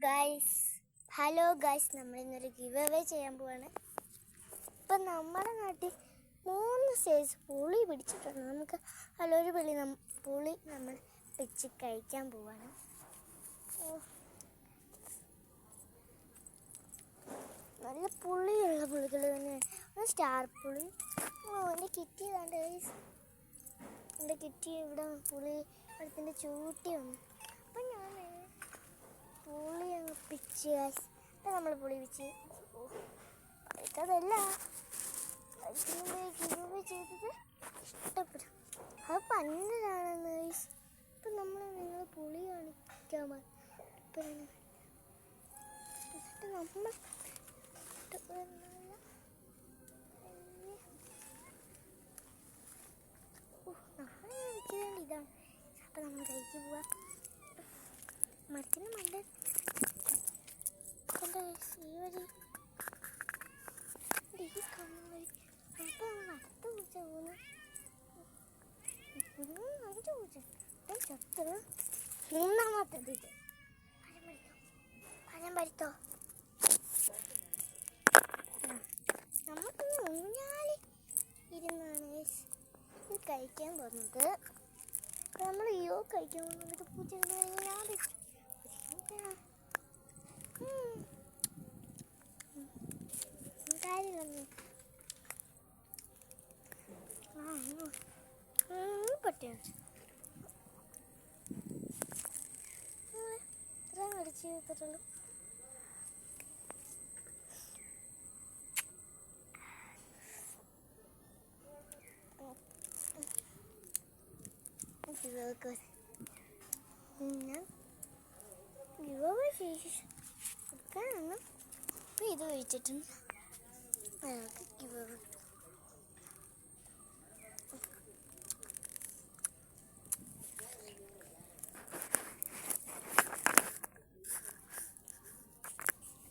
Guys hello guys, നമ്മളിന്നൊരു giveaway ചെയ്യാൻ പോവാണ്. ഇപ്പം നമ്മുടെ നാട്ടിൽ 3 സൈസ് പുളി പിടിച്ചിട്ടുണ്ട്. നമുക്ക് അതിലൊരു പുളി നമ്മൾ പിടിച്ച് കഴിക്കാൻ പോവാണ്. നല്ല പുളിയുള്ള പുളികൾ തന്നെയാണ്. സ്റ്റാർ പുളി. എൻ്റെ കിറ്റി ഇതാണ്ട് ഗൈസ്. എൻ്റെ കിറ്റി ഇവിടെ പുളി അടുത്തിൻ്റെ ചൂട്ടി വന്നു. അപ്പം ഞാൻ പുളി അങ്ങ് പിച്ച് ഗൈസ്. നമ്മൾ പുളി പിച്ച് കഴിക്കാതല്ല ഗിവ് ചെയ്തത് ഇഷ്ടപ്പെടും. അത് പന്നലാണെന്ന് ഗൈസ്. ഇപ്പം നിങ്ങൾ പുളി കാണിക്കാൻ എന്നിട്ട് നമ്മൾ ഇതാണ്. അപ്പം നമ്മൾ കഴിക്ക് പോവാ. മരത്തിന് മണ്ട ഈ വഴി ഈ കാണുന്ന വഴി അപ്പം അടുത്ത പൂച്ച പോകുന്നു. 5 പൂച്ച ചത്തത്. 3ാമത്തത് ഇത്. പഴം പരുത്തോ. നമുക്കിന്ന് ഊഞ്ഞാലി ഇരുന്നാണ് ഇത് കഴിക്കാൻ പോകുന്നത്. നമ്മൾ കഴിക്കാൻ പോകുന്നത് പൂച്ചകളെ പട്ടിയാണ് ഇത്രയും അടിച്ച് ചെയ്തിട്ടുള്ളൂ. ഞാൻ കൊടുക്കാനാണ്. അപ്പം ഇത് കഴിച്ചിട്ടുണ്ട്. അയാൾക്ക് ഗിവ്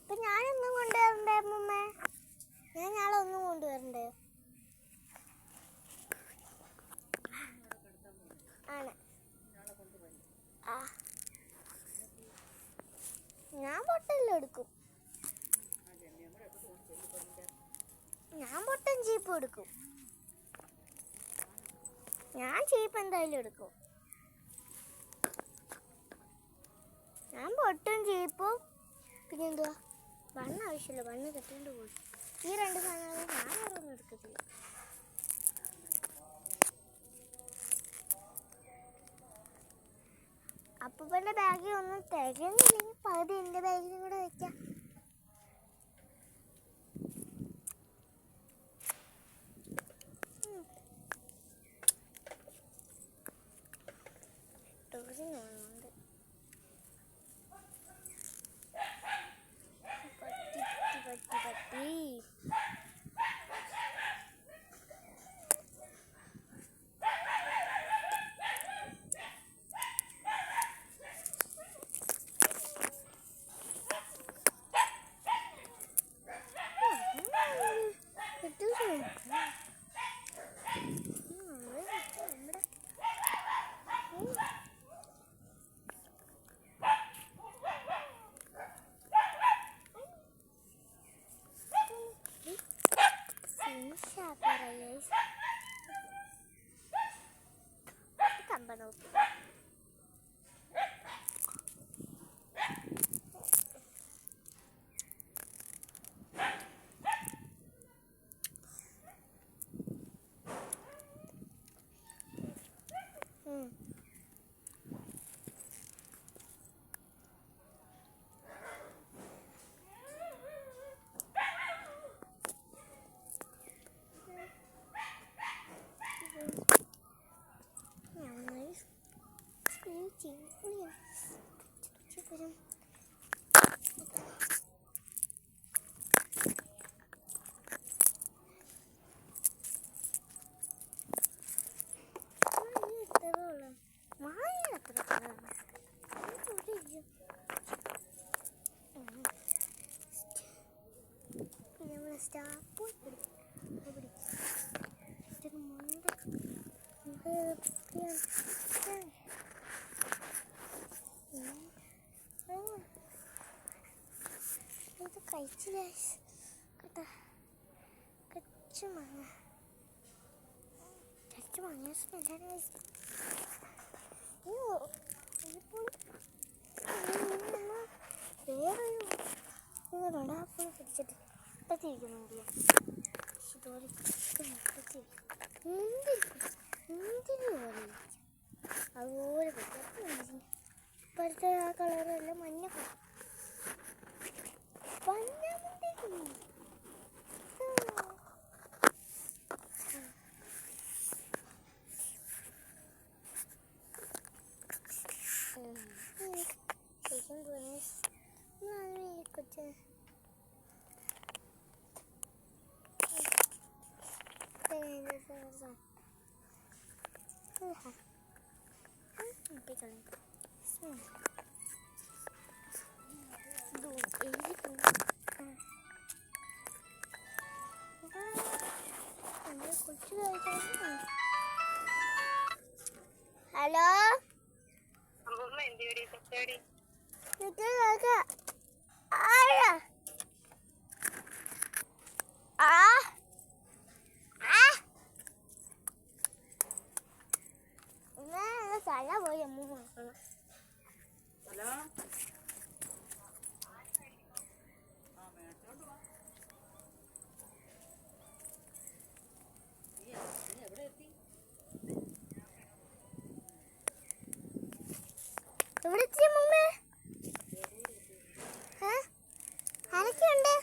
ഇപ്പം ഞാനൊന്നും കൊണ്ടുവരണ്ടേ അമ്മൂമ്മ? ഞാൻ നാളെ ഒന്നും കൊണ്ടുവരണ്ടേ? ആണ്. ആ ഞാൻ പൊട്ടെല്ലാം എടുക്കും. ഞാൻ പൊട്ടും ചീപ്പും എടുക്കും. ഞാൻ ചീപ്പ് എന്തായാലും എടുക്കും. ഞാൻ പൊട്ടും ചീപ്പും പിന്നെന്തുവാ ബണ്ണ് ആവശ്യമില്ല. ബണ്ണ് കെട്ടിക്കൊണ്ട് പോയി. ഈ 2 സാധനങ്ങൾ ഞാൻ വേറെ ഒന്നും എടുക്കത്തില്ല. അപ്പൂപ്പൻ്റെ ബാഗിൽ ഒന്നും തികഞ്ഞില്ലെങ്കിൽ പകുതി എൻ്റെ ബാഗിലും കൂടെ വയ്ക്കാം. അത് കഴിച്ചില്ല കേട്ടാ. കച്ചു മാങ്ങ സ്മെല്ലാണ്. അയ്യോ ഇപ്പോൾ വേറൊരു റൊണാപ്പിൾ പിടിച്ചിട്ട് ഇപ്പത്തിരിക്കുന്നുണ്ട്. അതുപോലെ ഇപ്പോഴത്തെ ആ കളറെല്ലാം മഞ്ഞ കൊച്ചു ഹലോ സ്ഥല പോയി അമ്മ നോക്കണം. എവിടെ എത്തി മുമ്മേ? ആരൊക്കെയുണ്ട്?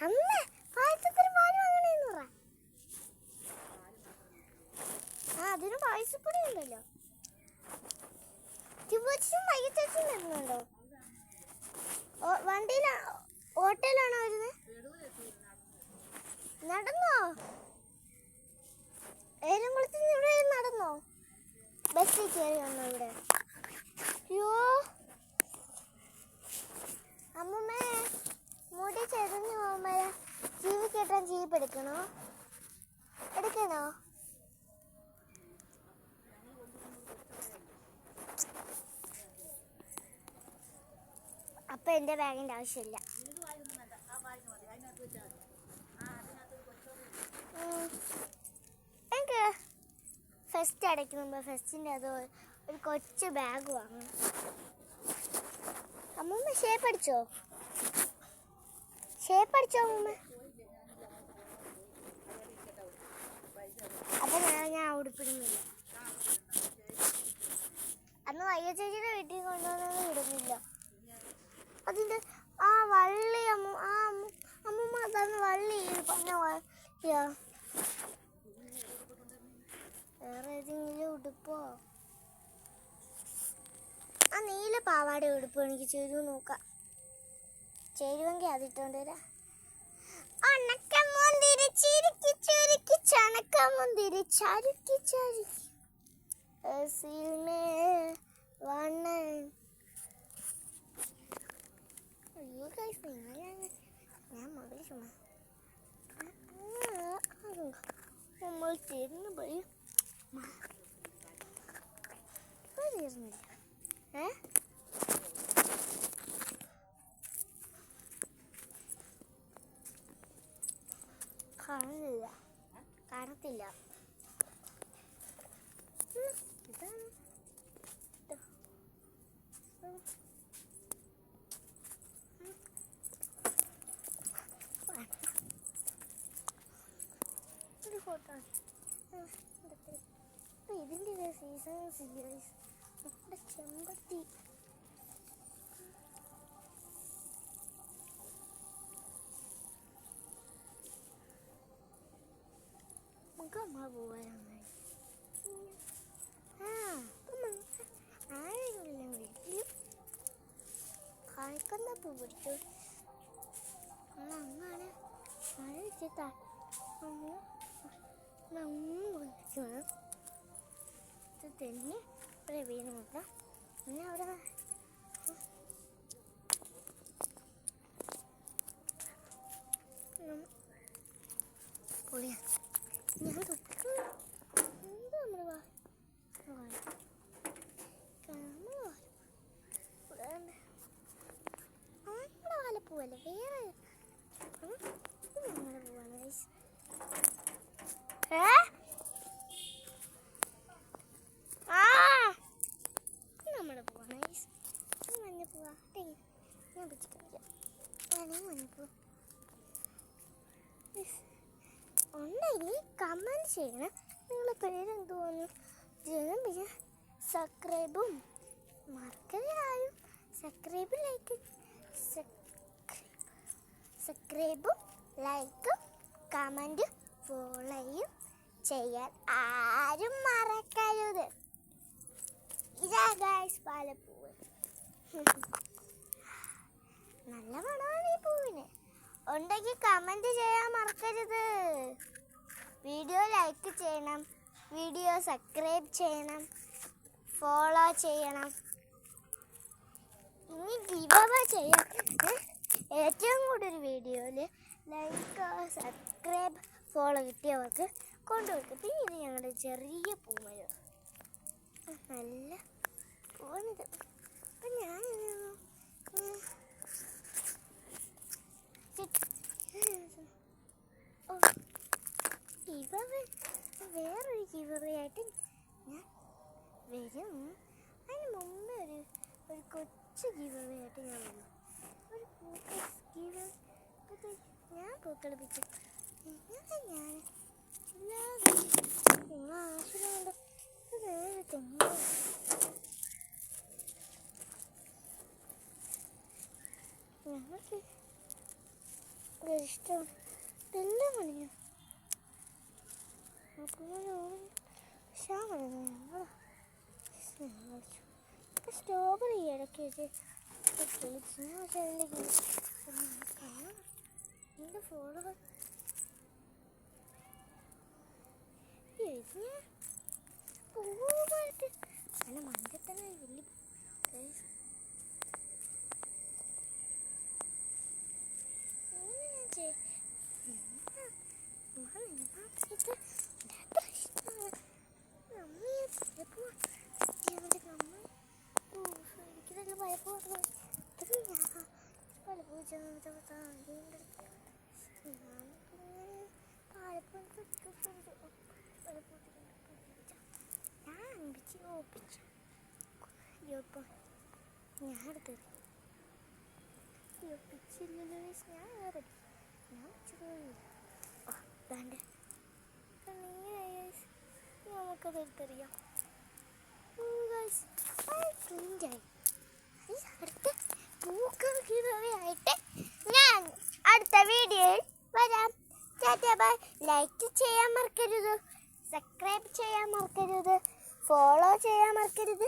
അമ്മ പായസത്തിന് പാല് വാങ്ങണേന്ന് പറ. അതിന് പായസപ്പൊടി ഉണ്ടല്ലോ. വൈകിട്ടും വരുന്നുണ്ടോ? വണ്ടിയിലാ ഓട്ടോയിലാണോ വരുന്നത്? നടന്നോ? ഏലംകുളത്തിന് ഇവിടെ നടന്നോ? ബസ്സിൽ കയറി വന്നോ ഇവിടെ? അയ്യോ അമ്മമ്മേ മുടി ചെറിഞ്ഞു പോകുമ്പോ ജീവി കെട്ടാൻ ജീപ്പ് എടുക്കണോ? അപ്പൊ എന്റെ ബാഗിന്റെ ആവശ്യമില്ല. എനിക്ക് ഫെസ്റ്റ് അടയ്ക്കുമ്പോ ഫെസ്റ്റിന്റെ അത് ഒരു കൊച്ചു ബാഗ് വാങ്ങണം. അമ്മൂമ്മ ഷേപ്പ് അടിച്ചോ അമ്മൂമ്മ? അപ്പൊ ഞാൻ ഉടുപ്പിടുന്നില്ല. അന്ന് വയ്യ ചേച്ചിയുടെ വീട്ടിൽ കൊണ്ടുവന്നത് വിടുന്നില്ല. അതിന്റെ ആ വള്ളി അമ്മൂമ്മ അതാണ് വള്ളി പറഞ്ഞ. വേറെ ഏതെങ്കിലും ഉടുപ്പോ? ആ നീല പാവാട ഉടുപ്പ് എനിക്ക് ചേരു നോക്കാം. ചേരുവെങ്കിൽ അതിട്ടോണ്ട് വരാം. ഞാൻ മകൾ ചുമ നമ്മൾ തീർന്നു പോയി. തീർന്നില്ല. കാണത്തില്ല. ഇതാണ് ഒരു ഫോട്ടോ. ഇതിൻ്റെ സീസൺ സീരീസ് നമ്മുടെ ചെമ്പത്തി. അമ്മ പോവാനായി ആരെങ്കിലും വീട്ടിൽ കായ്ക്കുന്ന പൂ പിടിച്ചു. അമ്മാണ് മഴ വെച്ചിട്ടാ തെന്നി ഇവിടെ വീണ് നോക്കാം. പിന്നെ അവിടെ പൊളിയാ. ഞാൻ തൊട്ട് എന്താ നമ്മുടെ ഞാൻ പിടിച്ചിട്ട് ഉണ്ടെങ്കിൽ കമൻറ്റ് ചെയ്യണം. നിങ്ങളുടെ പേരെന്തുവാന്ന് ചെയ്യണം. പിന്നെ സബ്സ്ക്രൈബും മറക്കരുതായും. സബ്സ്ക്രൈബും ലൈക്കും കമൻറ്റ് ഫോളോയും ചെയ്യാൻ ആരും മറക്കരുത്. ഇതാ ഗൈസ് പാലപ്പൂവ്. നല്ല മണമാണ് ഈ പൂവിന്. ഉണ്ടെങ്കിൽ കമൻറ്റ് ചെയ്യാൻ മറക്കരുത്. വീഡിയോ ലൈക്ക് ചെയ്യണം, വീഡിയോ സബ്സ്ക്രൈബ് ചെയ്യണം, ഫോളോ ചെയ്യണം. ഇനി ഗിവ് ചെയ്യാം. ഏറ്റവും കൂടുതൽ വീഡിയോയിൽ ലൈക്ക് സബ്സ്ക്രൈബ് ഫോളോ കിട്ടിയവർക്ക് കൊണ്ടുപോയി. പിന്നെ ഇത് ഞങ്ങളുടെ ചെറിയ പൂമരം. നല്ല പൂവാണിത്. അപ്പം ഞാൻ വേറൊരു ഗിവയായിട്ട് ഞാൻ വരും. അതിന് മുമ്പേ ഒരു കൊച്ചു ഗിവയായിട്ട് ഞാൻ വരും. ഒരു ഞാൻ പൂക്കളിപ്പിച്ചു. ഞാൻ നിങ്ങൾ ആവശ്യമുണ്ട്. വേറെ തെങ്ങ് ഞങ്ങൾക്ക് ഇഷ്ടം ഇതെല്ലാം മണിയോ സ്ട്രോബെറി ഇടയ്ക്ക് വെച്ച് എൻ്റെ ഫോളോവർ പൂവായിട്ട് നല്ല മഞ്ഞത്തന്നെ വലിയ നമുക്കതെടുത്തറിയാം. പൂക്കളായിട്ട് ഞാൻ അടുത്ത വീഡിയോയിൽ വരാം. ബൈ. ലൈക്ക് ചെയ്യാൻ മറക്കരുത്, സബ്സ്ക്രൈബ് ചെയ്യാൻ മറക്കരുത്, ഫോളോ ചെയ്യാൻ മറക്കരുത്,